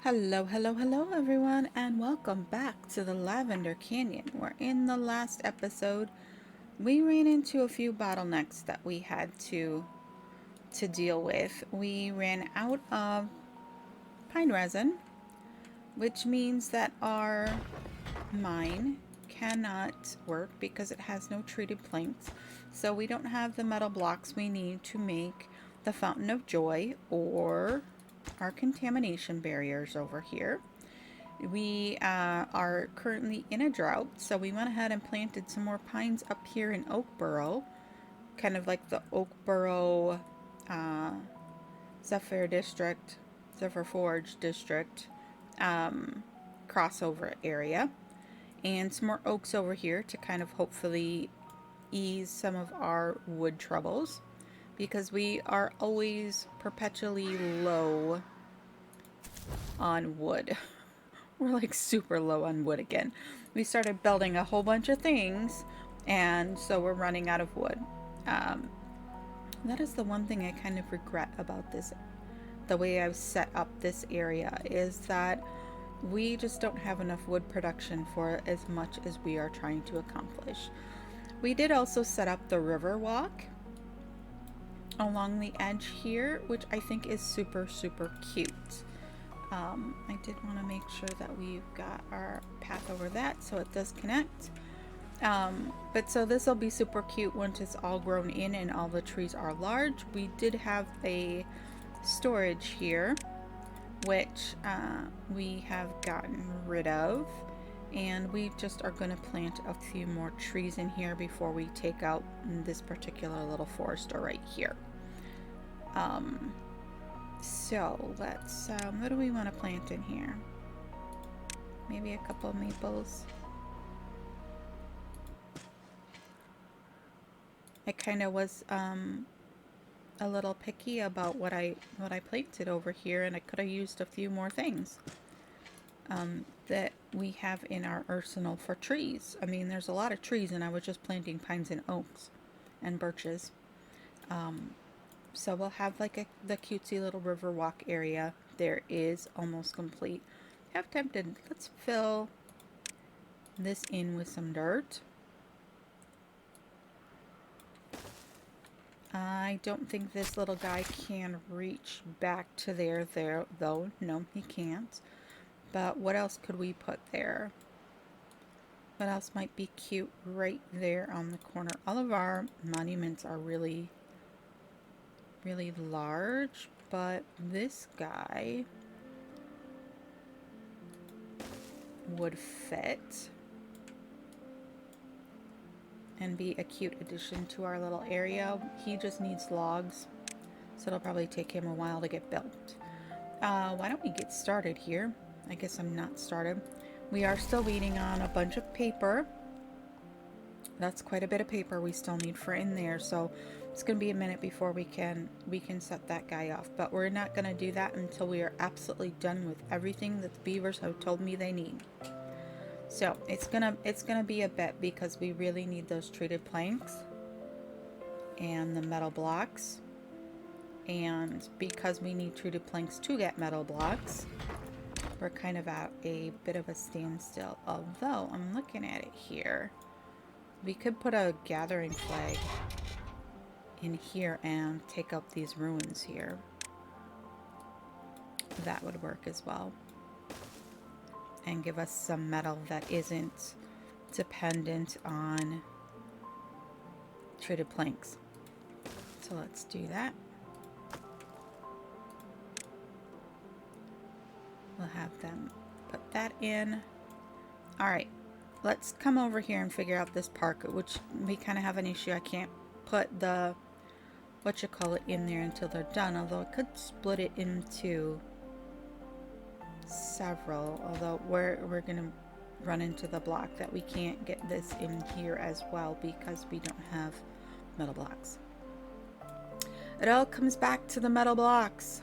Hello, hello, hello everyone, and welcome back to the Lavender Canyon, where in the last episode we ran into a few bottlenecks that we had to deal with. We ran out of pine resin, which means that our mine cannot work because it has no treated planks. So we don't have the metal blocks we need to make the Fountain of Joy or our contamination barriers over here. We are currently in a drought, so we went ahead and planted some more pines up here in Oakboro, kind of like the Oakboro uh, Zephyr District, Zephyr Forge District um, crossover area, and some more oaks over here to kind of hopefully ease some of our wood troubles because we are always perpetually low on wood. We're like super low on wood again. We started building a whole bunch of things, and so we're running out of wood. Um, that is the one thing I kind of regret about this, the way I've set up this area, is that we just don't have enough wood production for as much as we are trying to accomplish. We did also set up the river walk along the edge here, which I think is super, super cute. I did want to make sure that we've got our path over that so it does connect. But so this will be super cute once it's all grown in and all the trees are large. We did have a storage here, which we have gotten rid of. And we just are going to plant a few more trees in here before we take out this particular little forester right here. So let's, what do we want to plant in here? Maybe a couple of maples. I kind of was a little picky about what I planted over here, and I could have used a few more things that we have in our arsenal for trees. I mean, there's a lot of trees, and I was just planting pines and oaks and birches. So we'll have like the cutesy little river walk area. There is almost complete. Half tempted. Let's fill this in with some dirt. I don't think this little guy can reach back to there though. No, he can't. But what else could we put there? What else might be cute right there on the corner? All of our monuments are really, really large, but this guy would fit and be a cute addition to our little area. He just needs logs, so it'll probably take him a while to get built. Why don't we get started here? I guess I'm not started. We are still waiting on a bunch of paper. That's quite a bit of paper we still need for in there, so it's going to be a minute before we can set that guy off. But we're not going to do that until we are absolutely done with everything that the beavers have told me they need. So it's gonna be a bit because we really need those treated planks and the metal blocks, and because we need treated planks to get metal blocks, we're kind of at a bit of a standstill. Although I'm looking at it here, we could put a gathering flag in here and take up these ruins here. That would work as well, and give us some metal that isn't dependent on treated planks. So let's do that. We'll have them put that in. Alright, let's come over here and figure out this park, which we kind of have an issue. I can't put the in there until they're done, although I could split it into several, although we're gonna run into the block that we can't get this in here as well because we don't have metal blocks. It all comes back to the metal blocks.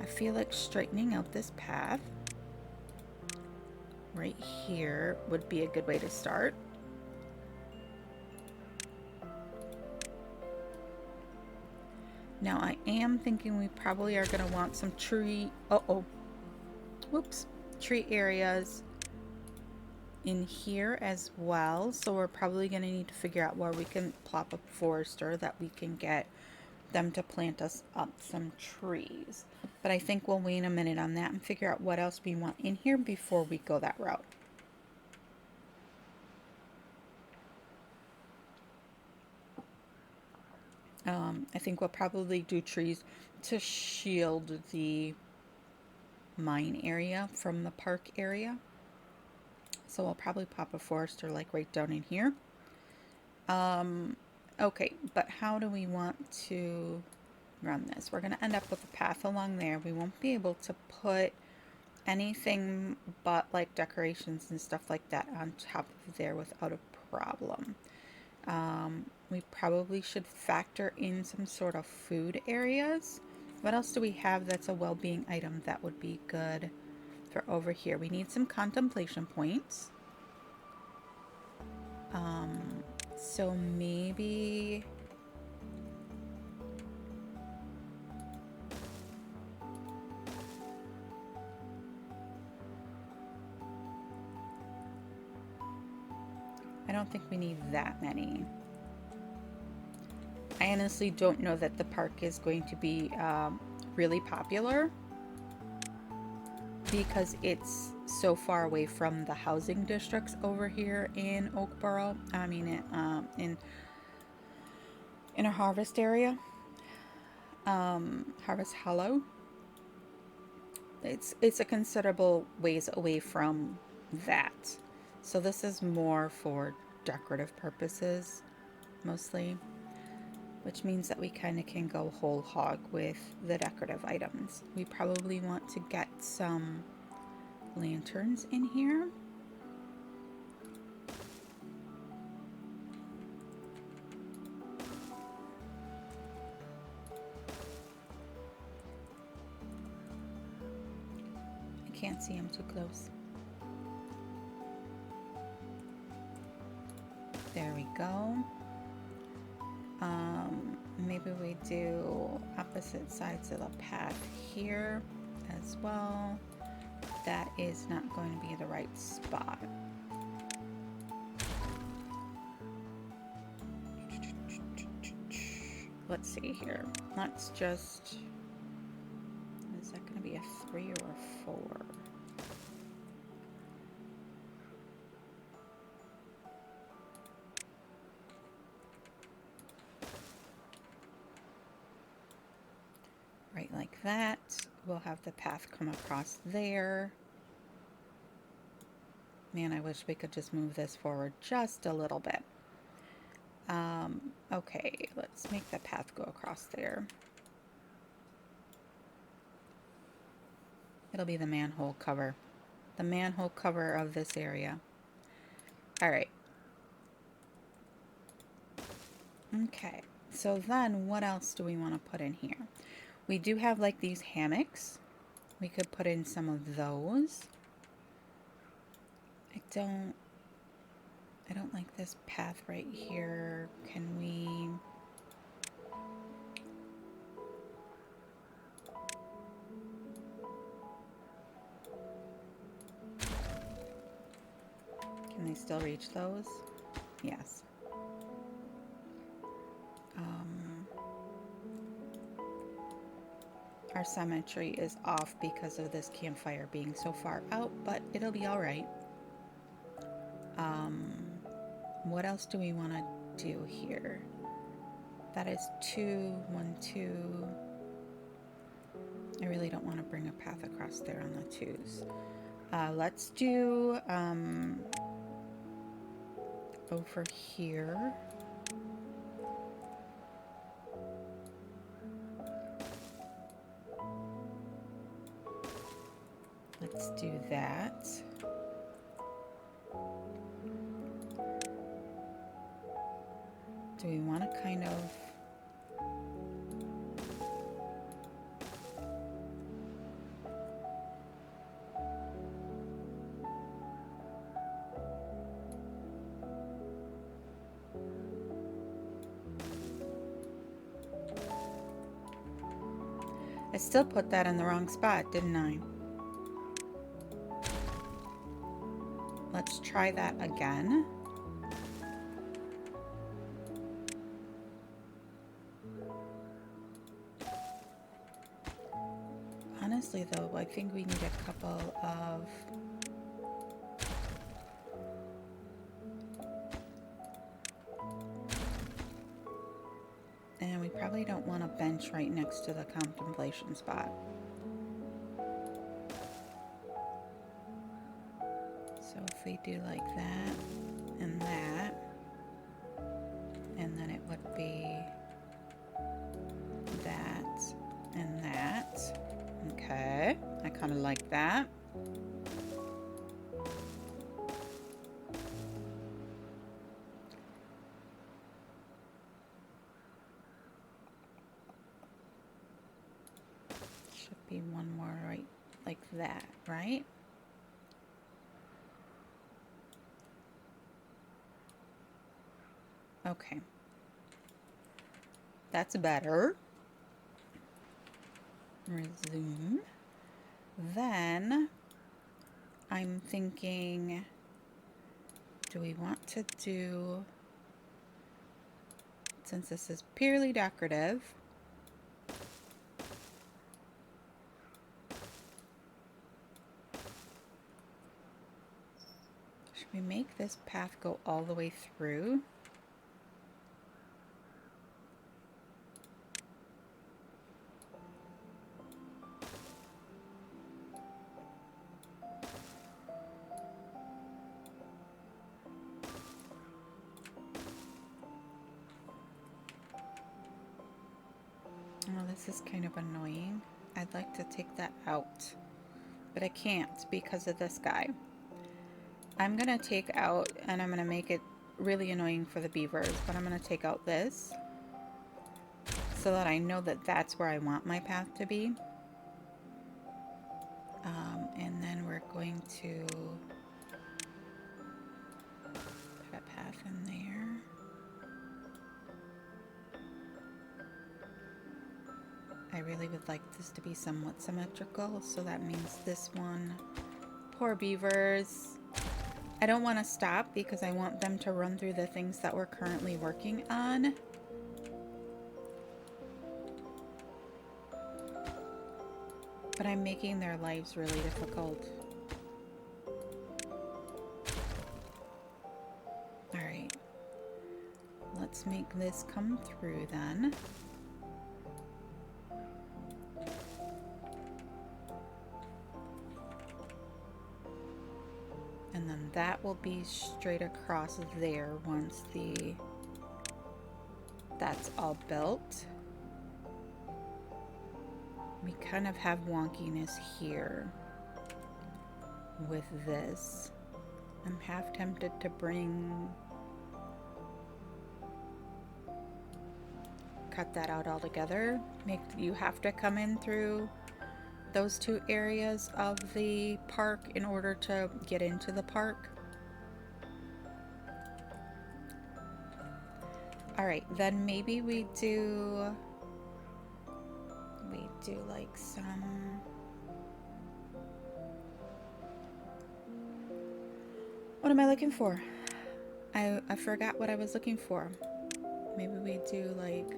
I feel like straightening out this path right here would be a good way to start. Now I am thinking we probably are going to want some tree, tree areas in here as well. So we're probably going to need to figure out where we can plop a forester that we can get them to plant us up some trees. But I think we'll wait a minute on that and figure out what else we want in here before we go that route. I think we'll probably do trees to shield the mine area from the park area. So we'll probably pop a forester like right down in here. Okay, but how do we want to run this? We're going to end up with a path along there. We won't be able to put anything but like decorations and stuff like that on top of there without a problem. We probably should factor in some sort of food areas. What else do we have that's a well-being item that would be good for over here? We need some contemplation points. So maybe I don't think we need that many. I honestly don't know that the park is going to be really popular because it's so far away from the housing districts over here in Oakboro. I mean, in a harvest area, Harvest Hollow. It's a considerable ways away from that. So this is more for decorative purposes, mostly, which means that we kind of can go whole hog with the decorative items. We probably want to get some lanterns in here. I can't see them too close. There we go. Maybe we do opposite sides of the path here as well. That is not going to be the right spot. Let's see here. Let's just... Is that going to be a 3 or a 4? Right like that. We'll have the path come across there. Man, I wish we could just move this forward just a little bit. Okay, let's make the path go across there. It'll be the manhole cover. The manhole cover of this area. Alright. Okay, so then what else do we want to put in here? We do have like these hammocks. We could put in some of those. I don't like this path right here. Can we... Can they still reach those? Yes. Our symmetry is off because of this campfire being so far out, but it'll be all right. What else do we want to do here? That is 2, 1, 2. I really don't want to bring a path across there on the 2s. Let's do over here. Let's do that. Do we want to kind of... I still put that in the wrong spot, didn't I? Let's try that again. Honestly though, I think we need a couple of... And we probably don't want a bench right next to the contemplation spot. So if we do like that, and then it would be that, and that. Okay, I kind of like that. Should be one more right like that, right? Okay. That's better. Resume. Then I'm thinking, do we want to do, since this is purely decorative, should we make this path go all the way through? Oh, this is kind of annoying. I'd like to take that out, but I can't because of this guy. I'm gonna take out, and I'm gonna make it really annoying for the beavers, but I'm gonna take out this so that I know that that's where I want my path to be. And then we're going to put a path in there. I really would like this to be somewhat symmetrical, so that means this one. Poor beavers. I don't want to stop because I want them to run through the things that we're currently working on. But I'm making their lives really difficult. Alright. Let's make this come through then. And then that will be straight across there once that's all built. We kind of have wonkiness here with this. I'm half tempted to cut that out altogether. You have to come in through those two areas of the park in order to get into the park. All right, then maybe we do like some, what am I looking for? I forgot what I was looking for. Maybe we do like,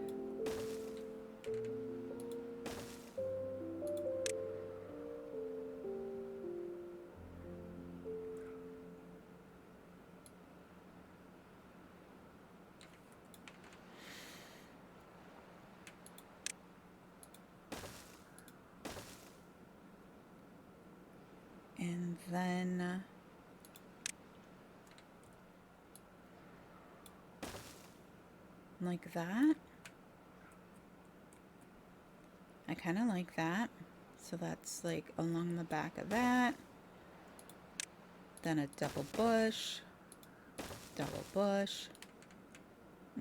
and then like that. I kind of like that. So that's like along the back of that. Then a double bush.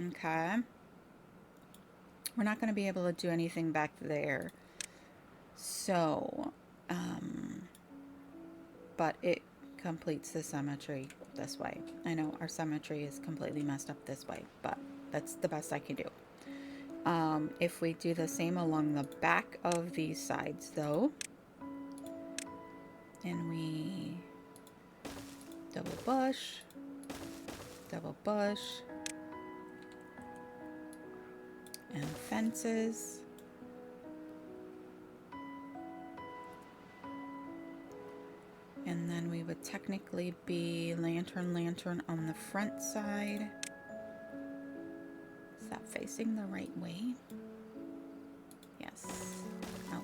Okay. We're not going to be able to do anything back there. So, but it completes the symmetry this way. I know our symmetry is completely messed up this way, but that's the best I can do. If we do the same along the back of these sides though, and we double bush, and fences. And then we would technically be lantern on the front side. Is that facing the right way? Yes. Out.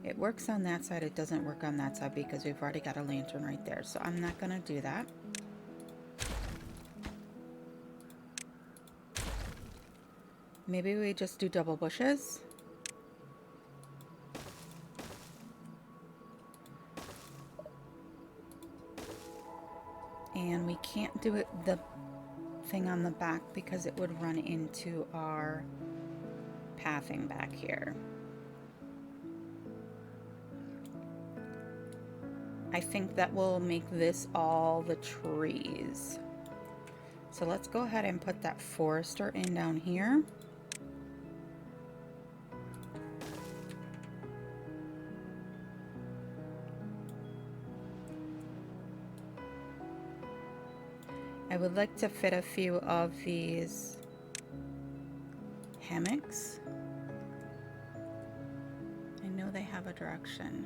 It works on that side. It doesn't work on that side because we've already got a lantern right there. So I'm not going to do that. Maybe we just do double bushes. And we can't do it the thing on the back because it would run into our pathing back here. I think that will make this all the trees. So let's go ahead and put that forester in down here. I would like to fit a few of these hammocks. I know they have a direction.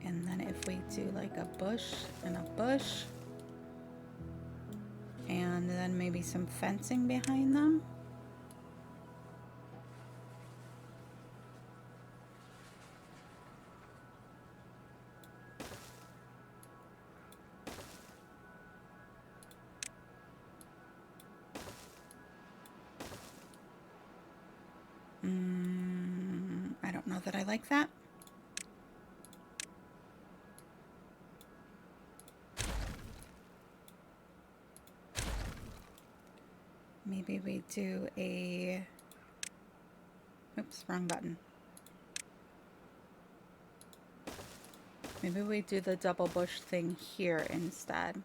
And then if we do like a bush and a bush, and then maybe some fencing behind them. I don't know that I like that. Maybe we do a, oops, wrong button. Maybe we do the double bush thing here instead.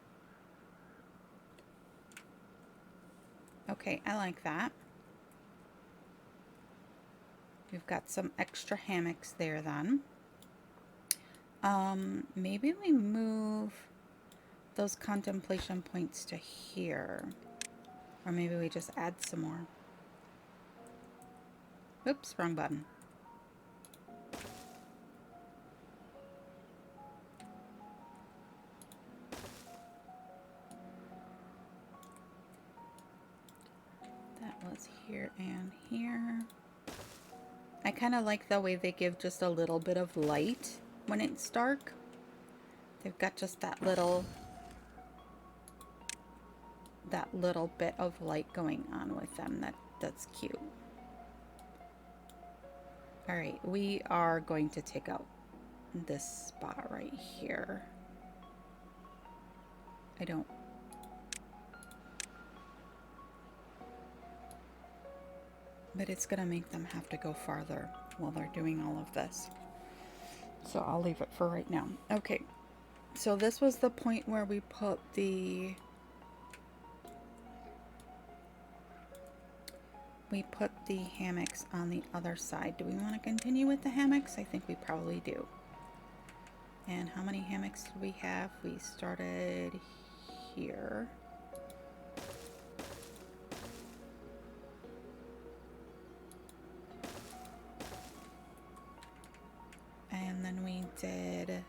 Okay, I like that. We've got some extra hammocks there then. Maybe we move those contemplation points to here. Or maybe we just add some more. Oops, wrong button. That was here and here. I kind of like the way they give just a little bit of light when it's dark. They've got just that little bit of light going on with them. That's cute. All right, we are going to take out this spot right here. But it's gonna make them have to go farther while they're doing all of this. So I'll leave it for right now. Okay, so this was the point where we put the hammocks on the other side. Do we want to continue with the hammocks? I think we probably do. And how many hammocks did we have? We started here. And then we did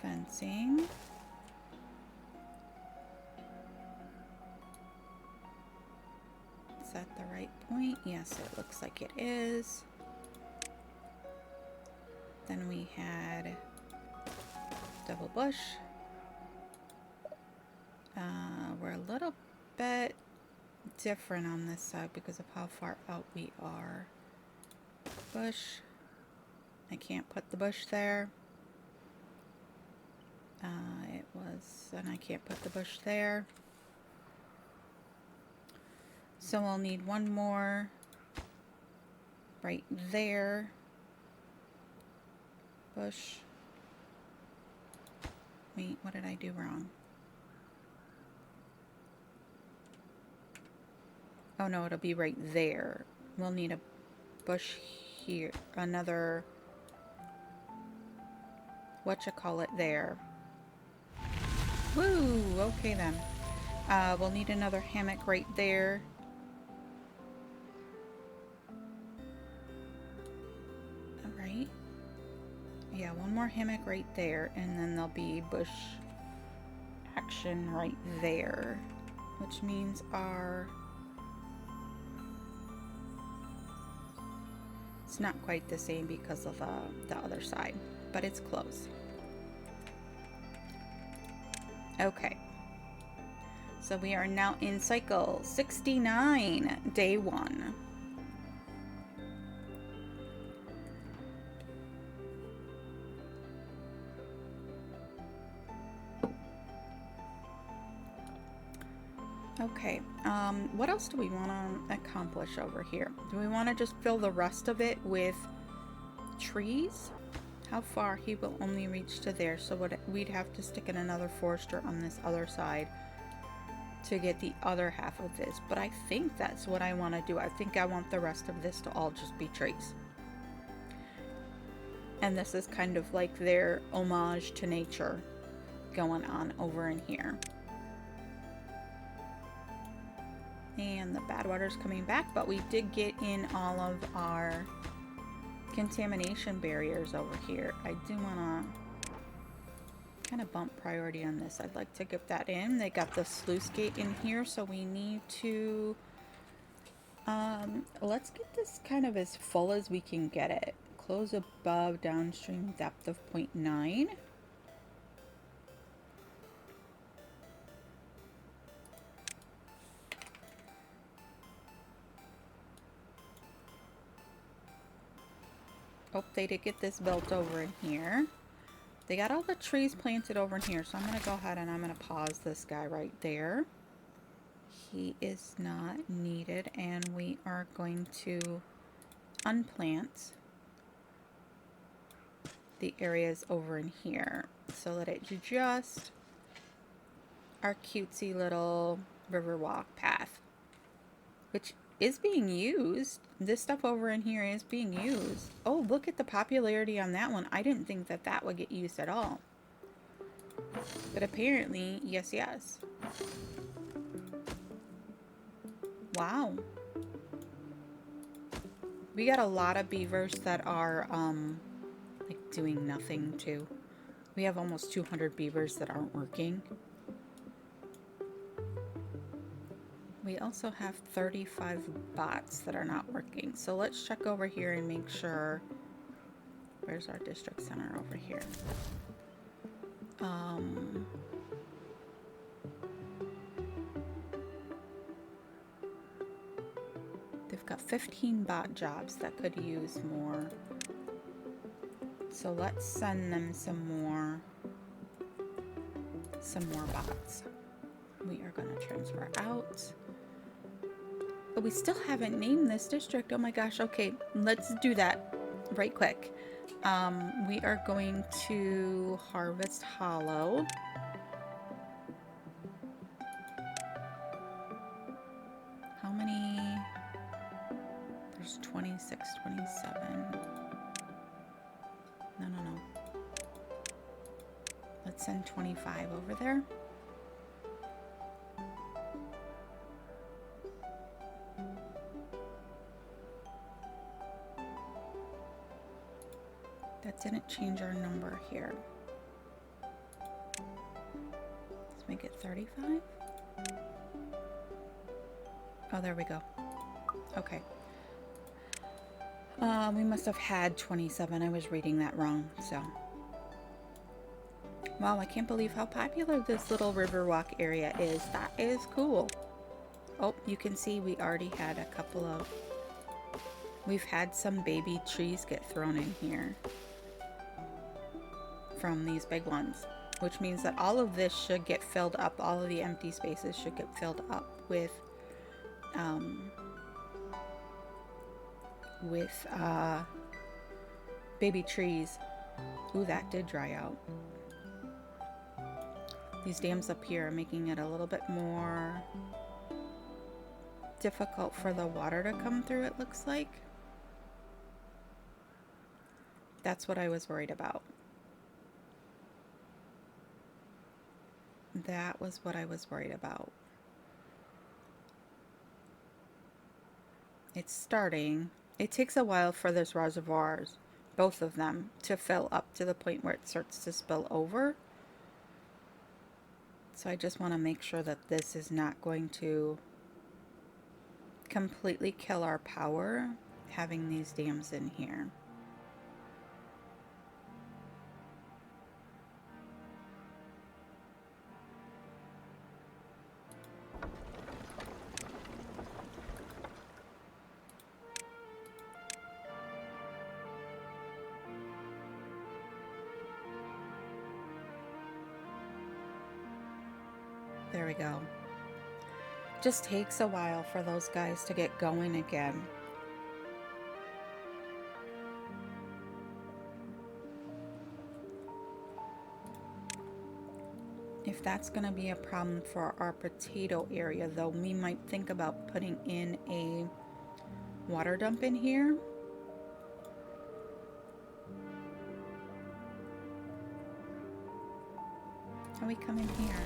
fencing. Is that the right point? Yes, it looks like it is. Then we had double bush. We're a little bit different on this side because of how far out we are. Bush. I can't put the bush there. And I can't put the bush there. So we'll need one more right there. Bush. Wait, what did I do wrong? Oh no, it'll be right there. We'll need a bush here. Another, whatchamacallit there. Woo! Okay then. We'll need another hammock right there. Alright. Yeah, one more hammock right there, and then there'll be bush action right there. Which means our... It's not quite the same because of the other side, but it's close. Okay. So we are now in cycle 69, day 1. Okay, what else do we want to accomplish over here? Do we want to just fill the rest of it with trees? How far? He will only reach to there, so we'd have to stick in another forester on this other side to get the other half of this. But I think that's what I want to do. I think I want the rest of this to all just be trees. And this is kind of like their homage to nature going on over in here. And the bad water's coming back, but we did get in all of our contamination barriers over here. I do want to kind of bump priority on this. I'd like to get that in. They got the sluice gate in here, so we need to let's get this kind of as full as we can get it. Close above downstream depth of 0.9. Oh, they did get this built over in here. They got all the trees planted over in here, so I'm going to go ahead and I'm going to pause this guy right there. He is not needed, and we are going to unplant the areas over in here so that it's just our cutesy little riverwalk path, which is being used. This stuff over in here is being used. Oh, look at the popularity on that one. I didn't think that that would get used at all. But apparently, yes. Wow. We got a lot of beavers that are, like doing nothing too. We have almost 200 beavers that aren't working. We also have 35 bots that are not working. So let's check over here and make sure. Where's our district center over here? They've got 15 bot jobs that could use more. So let's send them some more bots. We are going to transfer out. But we still haven't named this district. Oh my gosh. Okay, let's do that right quick. We are going to Harvest Hollow. How many? There's 26, 27. No. Let's send 25 over there. That didn't change our number here. Let's make it 35. Oh, there we go. Okay. We must have had 27. I was reading that wrong, so. Wow, I can't believe how popular this little riverwalk area is. That is cool. Oh, you can see we already had a couple of... We've had some baby trees get thrown in here from these big ones, which means that all of this should get filled up. All of the empty spaces should get filled up with with baby trees. Ooh, that did dry out. These dams up here are making it a little bit more difficult for the water to come through, it looks like. That's what I was worried about. That was what I was worried about. It's starting. It takes a while for those reservoirs, both of them, to fill up to the point where it starts to spill over. So I just want to make sure that this is not going to completely kill our power, having these dams in here. There we go. Just takes a while for those guys to get going again. If that's going to be a problem for our potato area, though, we might think about putting in a water dump in here. How we come in here?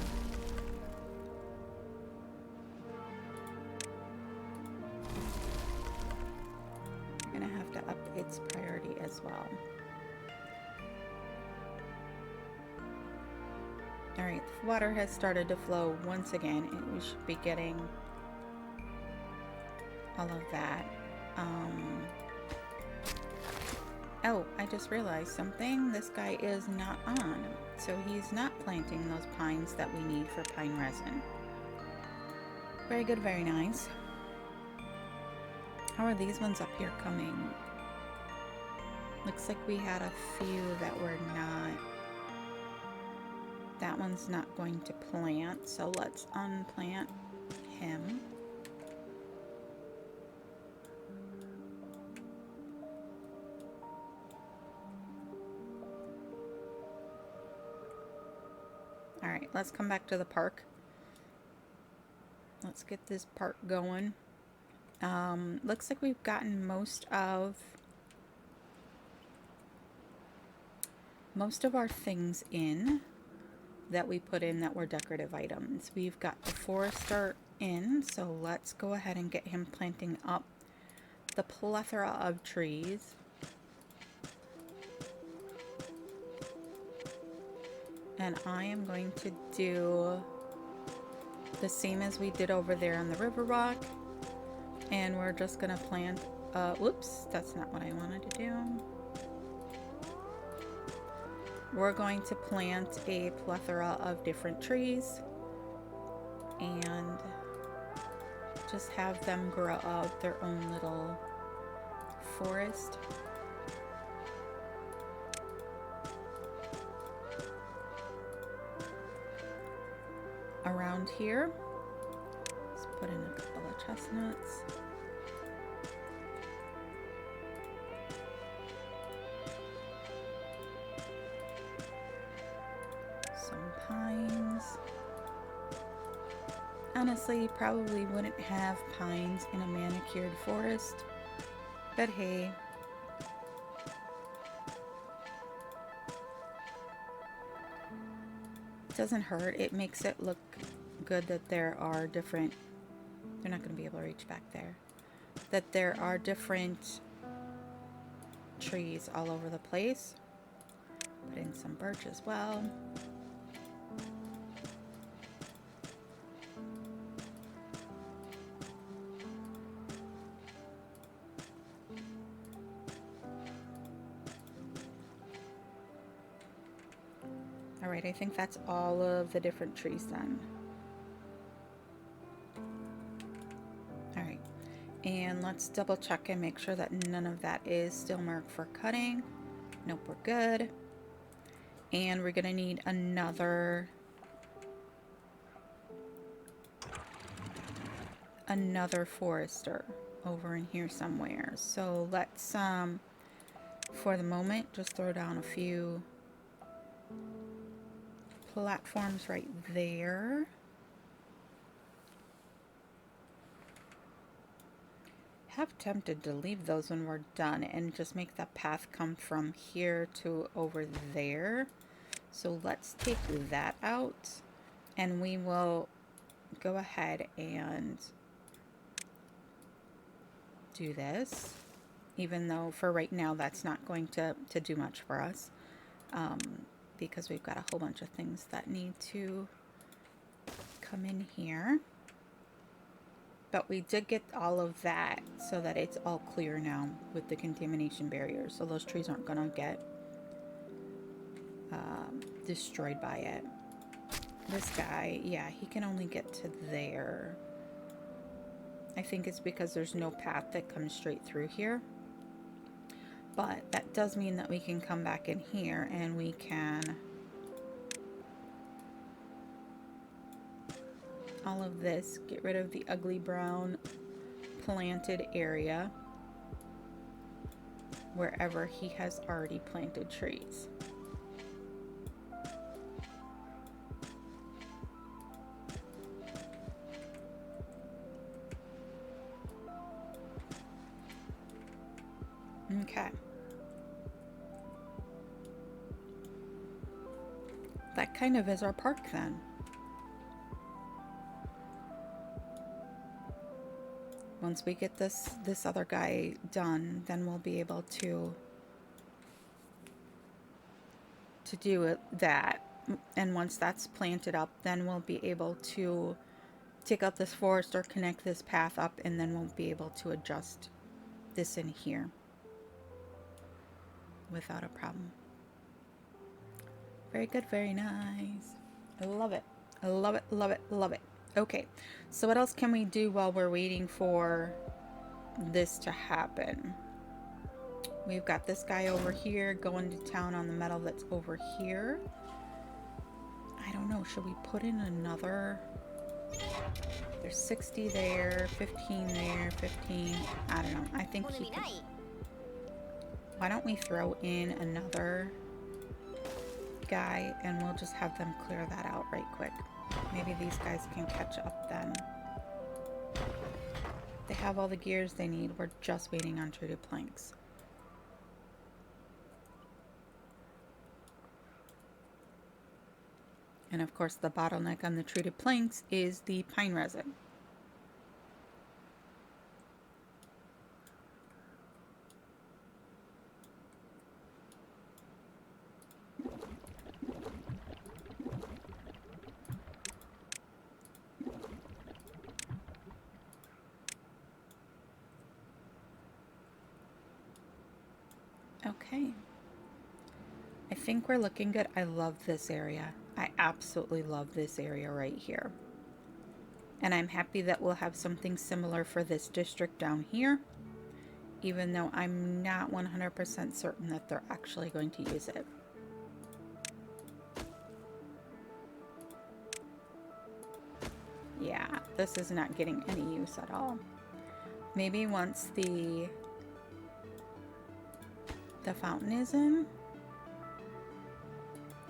We're going to have to up its priority as well. Alright, the water has started to flow once again, and we should be getting all of that. Oh, I just realized something. This guy is not on, so he's not planting those pines that we need for pine resin. Very good, very nice. How are these ones up here coming? Looks like we had a few that were not. That one's not going to plant, so let's unplant him. Alright, let's come back to the park. Let's get this park going. Looks like we've gotten most of our things in that we put in that were decorative items. We've got the forester in, so let's go ahead and get him planting up the plethora of trees. And I am going to do the same as we did over there on the river rock. And we're just gonna plant, whoops, that's not what I wanted to do. We're going to plant a plethora of different trees and just have them grow out their own little forest. Around here, let's put in a couple of chestnuts. Some pines. Honestly, you probably wouldn't have pines in a manicured forest, but hey. It doesn't hurt. It makes it look good that there are different, they're not going to be able to reach back there, that there are different trees all over the place. Put in some birch as well. Alright, I think that's all of the different trees then. Alright, and let's double check and make sure that none of that is still marked for cutting. Nope, we're good. And we're gonna need another another forester over in here somewhere. So let's, for the moment, just throw down a few platforms right there. Have tempted to leave those when we're done and just make the path come from here to over there. So let's take that out, and we will go ahead and do this, even though for right now that's not going to do much for us, because we've got a whole bunch of things that need to come in here. But we did get all of that so that it's all clear now with the contamination barrier, so those trees aren't gonna get destroyed by it. This guy, yeah, he can only get to there. I think it's because there's no path that comes straight through here. But that does mean that we can come back in here and we can all of this, get rid of the ugly brown planted area wherever he has already planted trees. Okay. That kind of is our park then. Once we get this other guy done, then we'll be able to do that. And once that's planted up, then we'll be able to take out this forest or connect this path up, and then we'll be able to adjust this in here without a problem. Very good, very nice. I love it. I love it, love it, love it. Okay, so what else can we do while we're waiting for this to happen? We've got this guy over here going to town on the metal that's over here. I don't know, should we put in another? There's 60 there, 15 there, 15. I don't know. I think he could. Why don't we throw in another guy and we'll just have them clear that out right quick. Maybe these guys can catch up then. They have all the gears they need. We're just waiting on treated planks. And of course the bottleneck on the treated planks is the pine resin. Okay. I think we're looking good. I love this area. I absolutely love this area right here. And I'm happy that we'll have something similar for this district down here, even though I'm not 100% certain that they're actually going to use it. Yeah, this is not getting any use at all. Maybe once the fountain is in.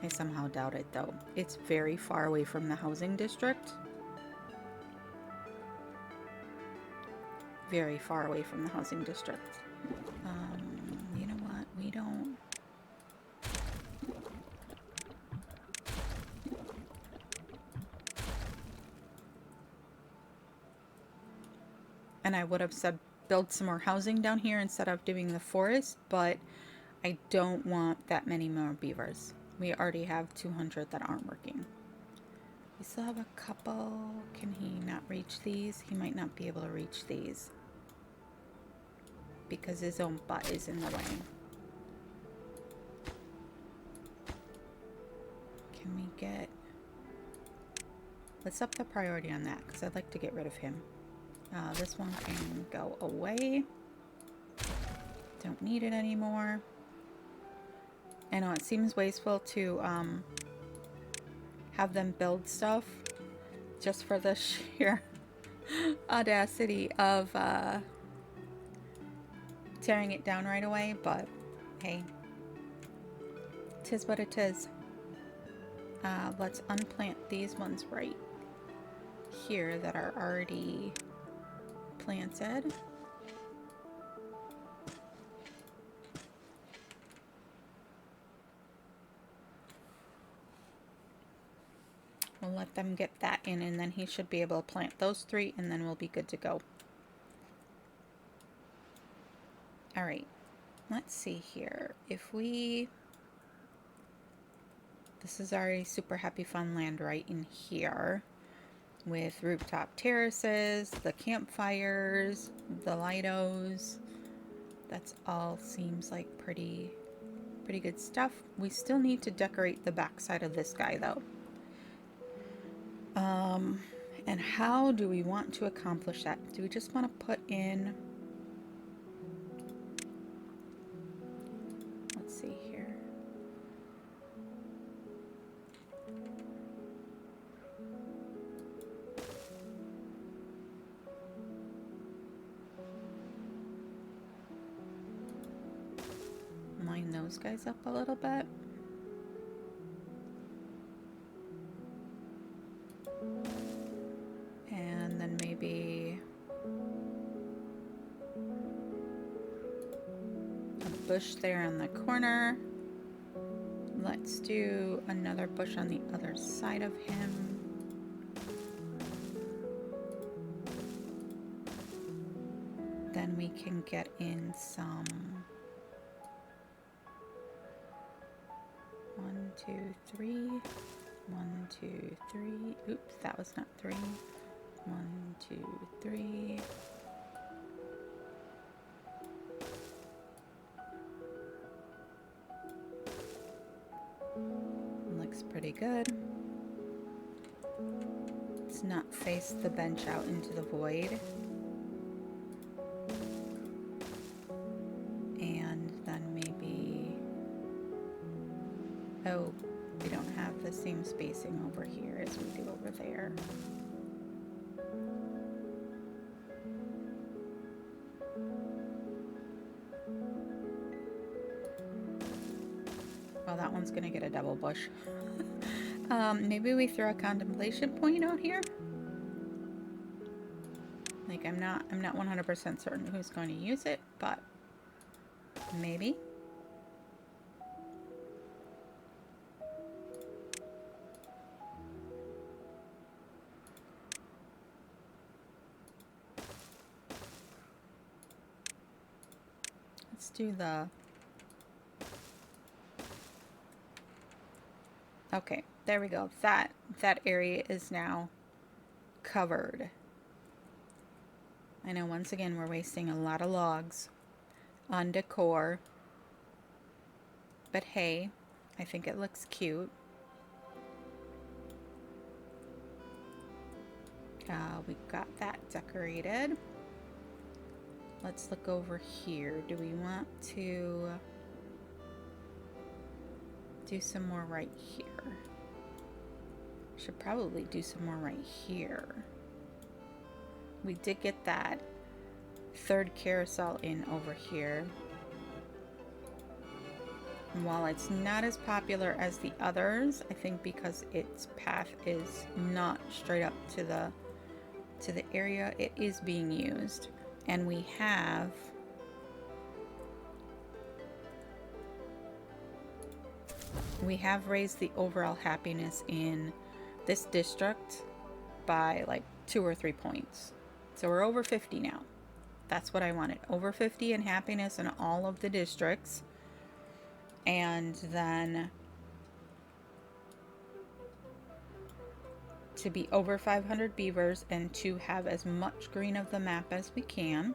I somehow doubt it though. It's very far away from the housing district. Very far away from the housing district. You know what? We don't... And I would have said build some more housing down here instead of doing the forest, but I don't want that many more beavers. We already have 200 that aren't working. We still have a couple. Can he not reach these? He might not be able to reach these because his own butt is in the way. Can we get... Let's up the priority on that because I'd like to get rid of him. This one can go away. Don't need it anymore. I know it seems wasteful to have them build stuff just for the sheer audacity of tearing it down right away, but hey, tis what it is. Let's unplant these ones right here that are already planted. We'll let them get that in, and then he should be able to plant those 3, and then we'll be good to go. All right, let's see here. If we... This is already super happy fun land right in here with rooftop terraces, the campfires, the lightos. That's all seems like pretty good stuff. We still need to decorate the backside of this guy though. And how do we want to accomplish that? Do we just want to put in... Let's see here. Line those guys up a little bit. And then maybe a bush there on the corner. Let's do another bush on the other side of him. Then we can get in some 1, 2, 3. 1, 2, 3. Oops, that was not 3. 1, 2, 3. Looks pretty good. Let's not face the bench out into the void. And then maybe... Oh, we don't have the same spacing over here as we do over there. Well, that one's gonna get a double bush. Maybe we throw a contemplation point out here. Like, I'm not 100% certain who's going to use it, but maybe. Let's do the... Okay, there we go. That area is now covered. I know once again we're wasting a lot of logs on decor. But hey, I think it looks cute. We got that decorated. Let's look over here. Do we want to do some more right here? Should probably do some more right here. We did get that 3rd carousel in over here. And while it's not as popular as the others, I think because its path is not straight up to the area, it is being used. And we have raised the overall happiness in this district by like 2 or 3 points. So we're over 50 now. That's what I wanted. Over 50 in happiness in all of the districts. And then to be over 500 beavers and to have as much green of the map as we can.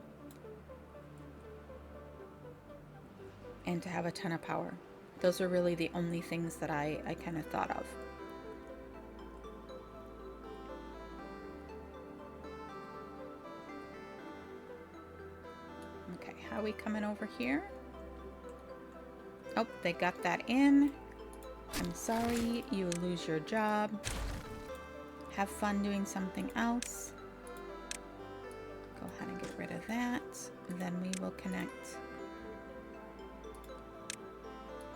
And to have a ton of power. Those are really the only things that I kind of thought of. Okay, how are we coming over here? Oh, they got that in. I'm sorry, you will lose your job. Have fun doing something else. kind of get rid of that. And then we will connect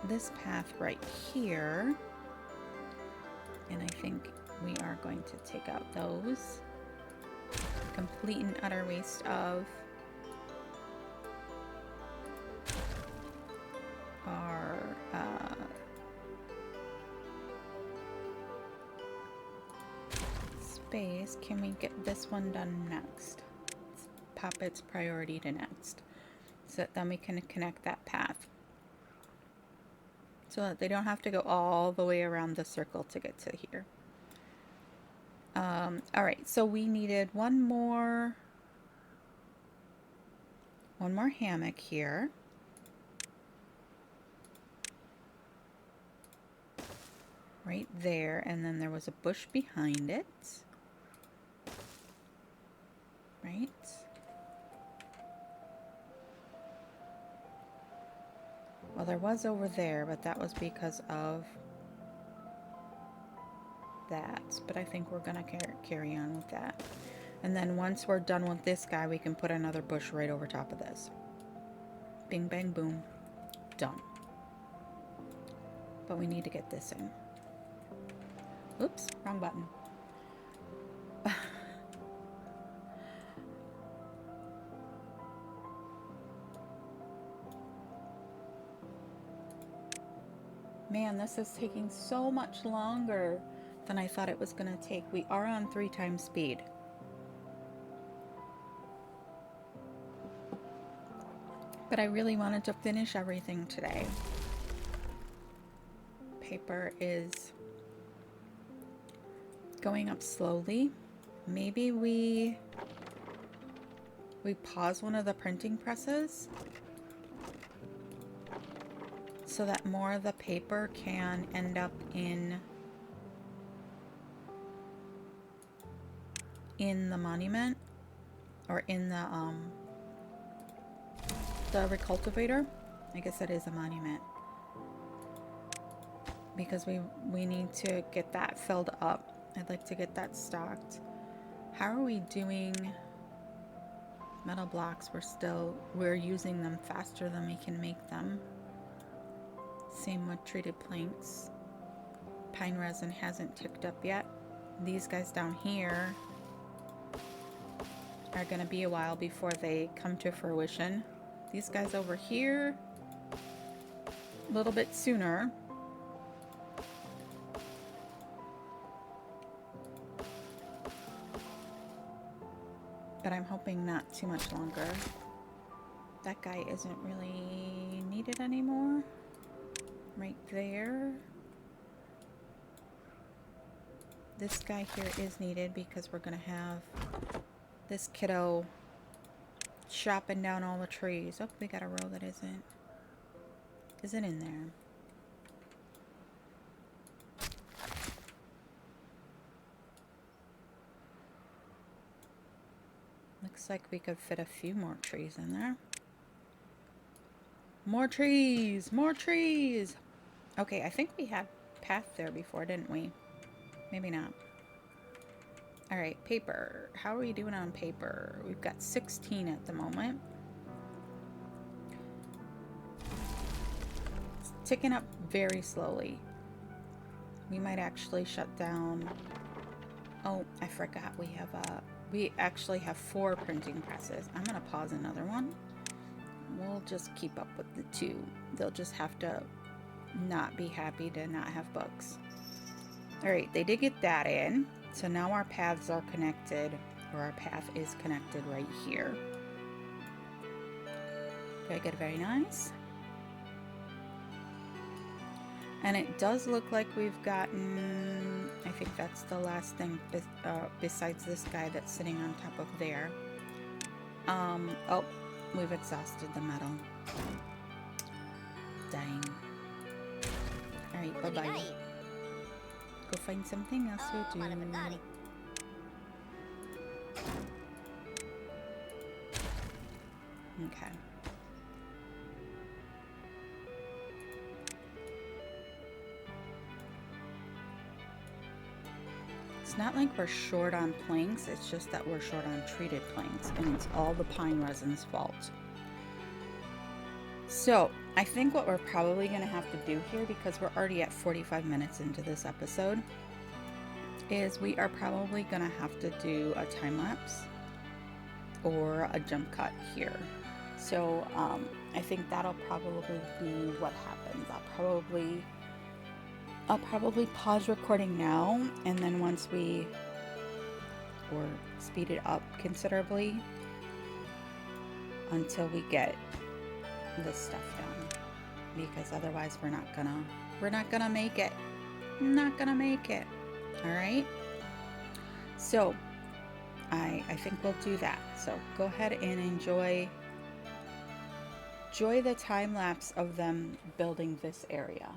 this path right here. And I think we are going to take out those. Complete and utter waste of our space. Can we get this one done next? Let's pop its priority to next, so that then we can connect that path, so that they don't have to go all the way around the circle to get to here. All right, so we needed one more hammock here. Right there, and then there was a bush behind it. Right? Well, there was over there, but that was because of that. But I think we're gonna carry on with that. And then once we're done with this guy, we can put another bush right over top of this. Bing, bang, boom. Done. But we need to get this in. Oops, wrong button. Man, this is taking so much longer than I thought it was going to take. We are on 3 times speed. But I really wanted to finish everything today. Paper is going up slowly. Maybe we pause one of the printing presses so that more of the paper can end up in the monument, or in the recultivator. I guess that is a monument, because we need to get that filled up. I'd like to get that stocked. How are we doing metal blocks? We're using them faster than we can make them. Same with treated planks. Pine resin hasn't ticked up yet. These guys down here are gonna be a while before they come to fruition. These guys over here, a little bit sooner. But I'm hoping not too much longer. That guy isn't really needed anymore. Right there. This guy here is needed because we're gonna have this kiddo chopping down all the trees. Oh, we got a row that isn't in there. Looks like we could fit a few more trees in there. More trees! More trees! Okay, I think we had path there before, didn't we? Maybe not. Alright, paper. How are we doing on paper? We've got 16 at the moment. It's ticking up very slowly. We might actually shut down... Oh, I forgot we actually have 4 printing presses. I'm gonna pause another one. We'll just keep up with the 2. They'll just have to not be happy to not have books. Alright, they did get that in. So now our paths are connected, or our path is connected right here. Very good, very nice. And it does look like we've gotten, I think that's the last thing besides this guy that's sitting on top of there. Oh, we've exhausted the metal. Dang. Alright, bye-bye. Go find something else to do. Okay. it's not like we're short on planks, it's just that we're short on treated planks, and it's all the pine resin's fault. So I think what we're probably going to have to do here, because we're already at 45 minutes into this episode, is we are probably going to have to do a time lapse or a jump cut here. So I think that'll probably be what happens. I'll probably pause recording now, and then once we or speed it up considerably until we get this stuff done, because otherwise we're not gonna make it. Not gonna make it. All right. So I think we'll do that. So go ahead and enjoy the time lapse of them building this area.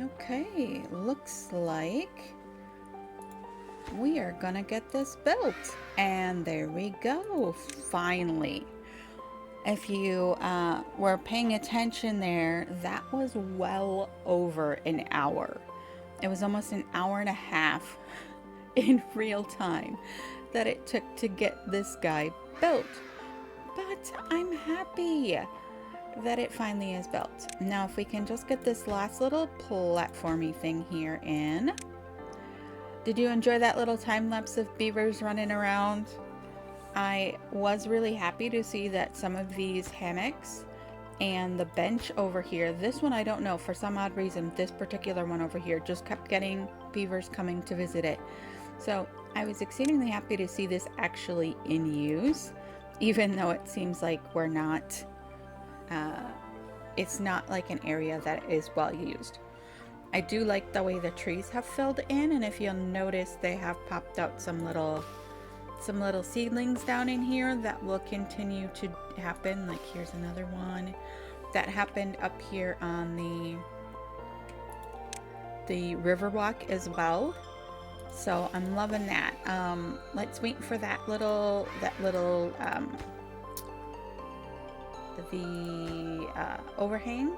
Okay, looks like we are gonna get this built. And there we go, finally. If you were paying attention there, that was well over an hour. It was almost an hour and a half in real time that it took to get this guy built. But I'm happy that it finally is built. Now if we can just get this last little platformy thing here in. Did you enjoy that little time lapse of beavers running around? I was really happy to see that some of these hammocks and the bench over here, this one I don't know, for some odd reason, this particular one over here just kept getting beavers coming to visit it. So I was exceedingly happy to see this actually in use, even though it seems like we're not, it's not like an area that is well used. I do like the way the trees have filled in, and if you'll notice, they have popped out some little seedlings down in here that will continue to happen. Like here's another one that happened up here on the river walk as well. So I'm loving that. Let's wait for that little overhang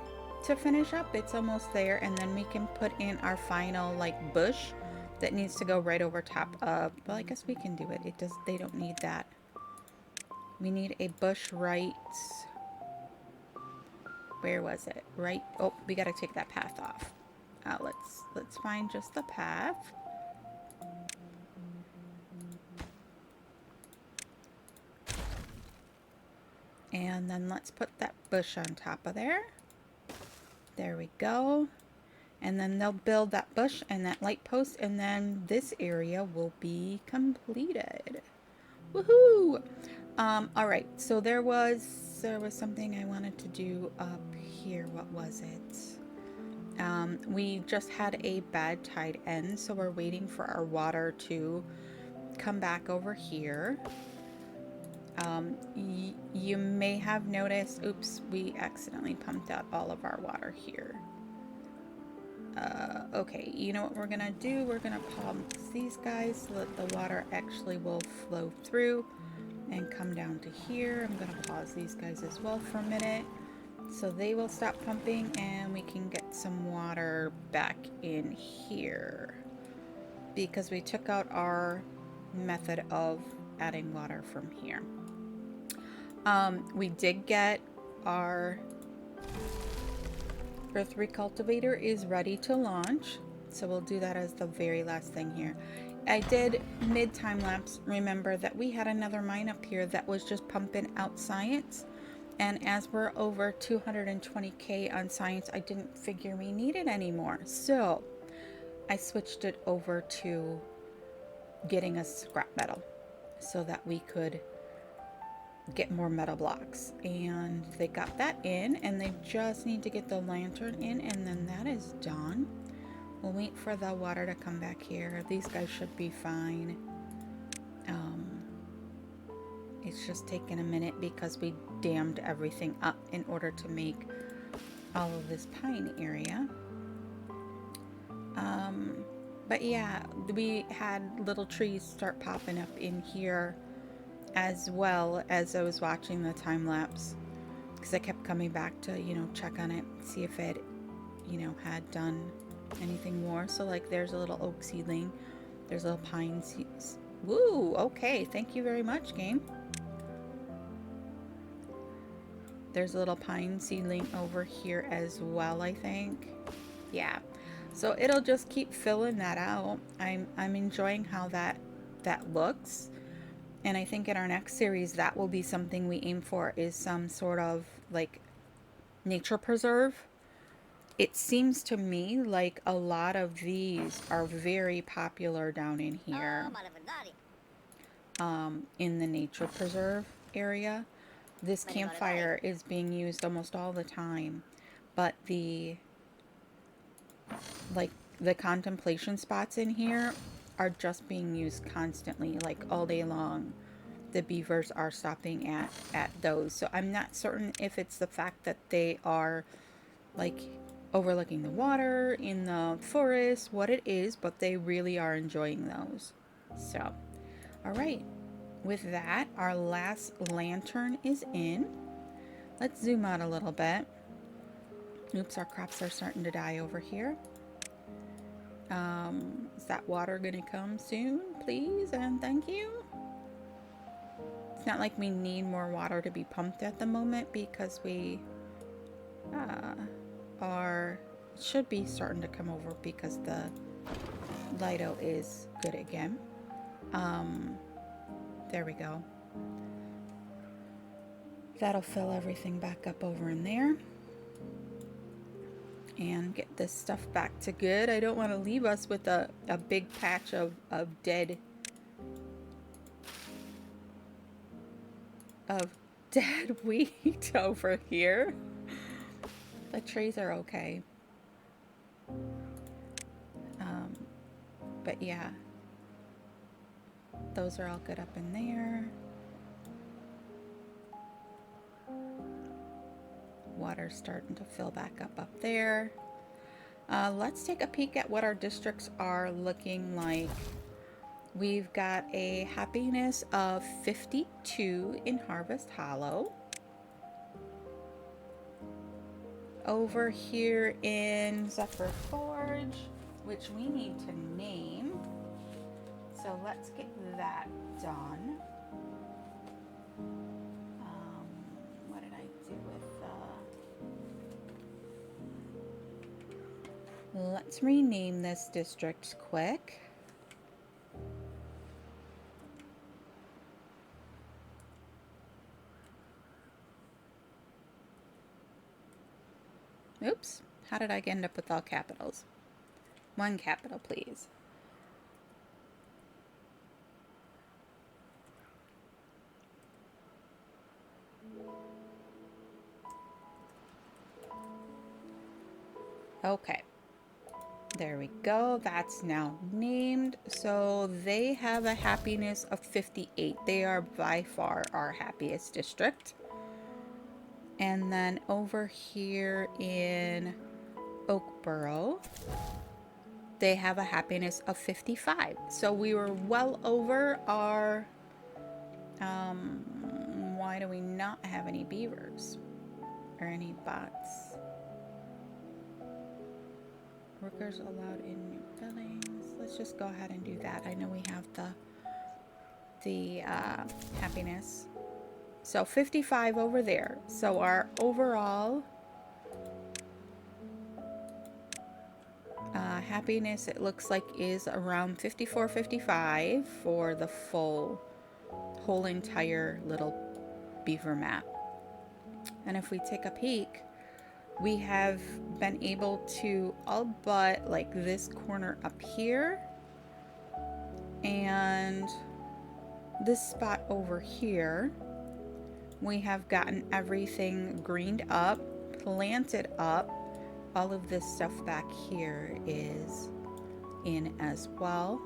to finish up. It's almost there, and then we can put in our final like bush that needs to go right over top of, well, I guess we can do it. They don't need that. We need a bush right, where was it? Right, oh, we gotta take that path off. Let's find just the path. And then let's put that bush on top of there. There we go. And then they'll build that bush and that light post, and then this area will be completed. Woohoo! All right, so there was something I wanted to do up here. What was it? We just had a bad tide end, so we're waiting for our water to come back over here. You may have noticed, oops, we accidentally pumped out all of our water here. Okay, you know what we're gonna do? We're gonna pump these guys so that the water actually will flow through and come down to here. I'm gonna pause these guys as well for a minute so they will stop pumping and we can get some water back in here, because we took out our method of adding water from here. We did get our Earth ReCultivator is ready to launch, so we'll do that as the very last thing here. I did mid-time lapse remember that we had another mine up here that was just pumping out science, and as we're over 220k on science, I didn't figure we needed any more, so I switched it over to getting us scrap metal so that we could get more metal blocks, and they got that in, and they just need to get the lantern in, and then that is done. We'll wait for the water to come back here. These guys should be fine. It's just taken a minute because we dammed everything up in order to make all of this pine area. But yeah, we had little trees start popping up in here as well as I was watching the time lapse, because I kept coming back to, you know, check on it, see if it, you know, had done anything more. So like there's a little oak seedling, there's a little pine seeds. Woo, okay, thank you very much, game. There's a little pine seedling over here as well, I think. Yeah, so it'll just keep filling that out. I'm enjoying how that looks. And I think in our next series, that will be something we aim for, is some sort of like nature preserve. It seems to me like a lot of these are very popular down in here, in the nature preserve area. This campfire is being used almost all the time but the contemplation spots in here are just being used constantly, like all day long. The beavers are stopping at those. So I'm not certain if it's the fact that they are like overlooking the water in the forest, what it is, but they really are enjoying those. So, all right. With that, our last lantern is in. Let's zoom out a little bit. Oops, our crops are starting to die over here. Is that water gonna come soon, please? And thank you. It's not like we need more water to be pumped at the moment because we it should be starting to come over because the Lido is good again. There we go. That'll fill everything back up over in there. And get this stuff back to good. I don't want to leave us with a big patch of dead wheat over here. The trees are okay. But yeah, those are all good up in there. Water's starting to fill back up there. Let's take a peek at what our districts are looking like. We've got a happiness of 52 in Harvest Hollow. Over here in Zephyr Forge, which we need to name. So let's get that done. What did I do with let's rename this district quick. Oops, how did I end up with all capitals? One capital, please. Okay, there we go. That's now named. So they have a happiness of 58. They are by far our happiest district. And then over here in Oakboro, they have a happiness of 55. So we were well over our, why do we not have any beavers or any bots? Workers allowed in new buildings. Let's just go ahead and do that. I know we have the happiness. So 55 over there. So our overall happiness, it looks like, is around 54, 55 for the whole entire little beaver map. And if we take a peek, we have been able to all but like this corner up here and this spot over here, we have gotten everything greened up, planted up. All of this stuff back here is in as well.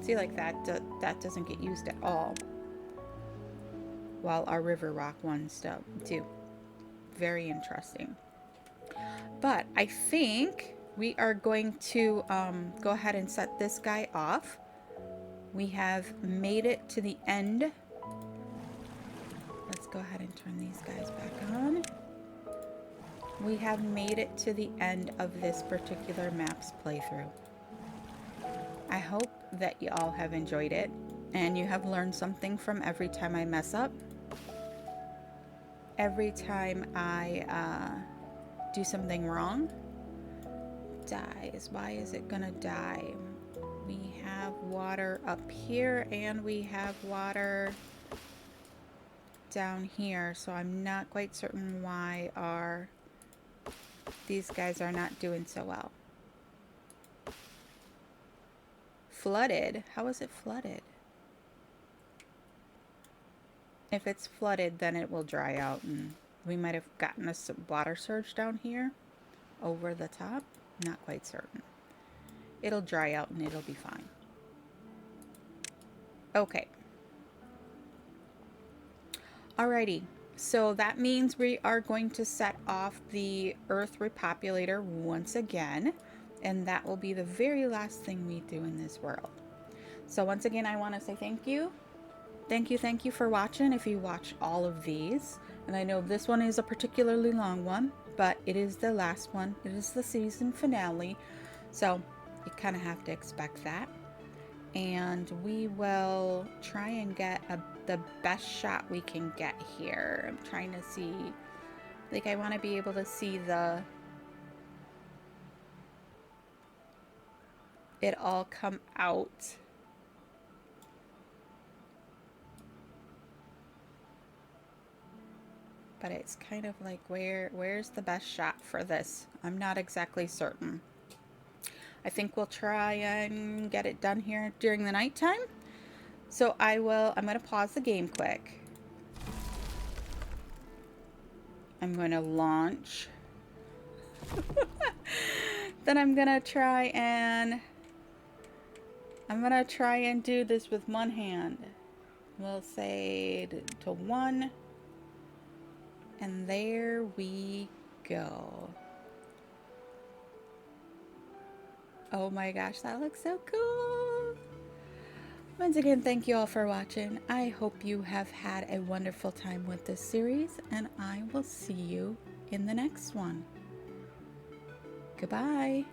See, like that doesn't get used at all. While our river rock ones do. Very interesting. But I think we are going to go ahead and set this guy off. We have made it to the end. Let's go ahead and turn these guys back on. We have made it to the end of this particular map's playthrough. I hope that you all have enjoyed it and you have learned something from every time I mess up. Every time I do something wrong. Dies. Why is it gonna die? We have water up here and we have water down here, so I'm not quite certain why these guys are not doing so well. Flooded? How is it flooded? If it's flooded, then it will dry out and We might have gotten a water surge down here over the top. Not quite certain. It'll dry out and it'll be fine. Okay. Alrighty. So that means we are going to set off the Earth RePopulator once again. And that will be the very last thing we do in this world. So once again, I want to say thank you. Thank you for watching if you watch all of these. And I know this one is a particularly long one, but it is the last one. It is the season finale. So you kind of have to expect that. And we will try and get the best shot we can get here. I'm trying to see, like, I want to be able to see it all come out. But it's kind of like, where's the best shot for this? I'm not exactly certain. I think we'll try and get it done here during the nighttime. So I'm going to pause the game quick. I'm going to launch. Then I'm going to try and do this with one hand. We'll say to 1. And there we go. Oh my gosh, that looks so cool. Once again, thank you all for watching. I hope you have had a wonderful time with this series, and I will see you in the next one. Goodbye.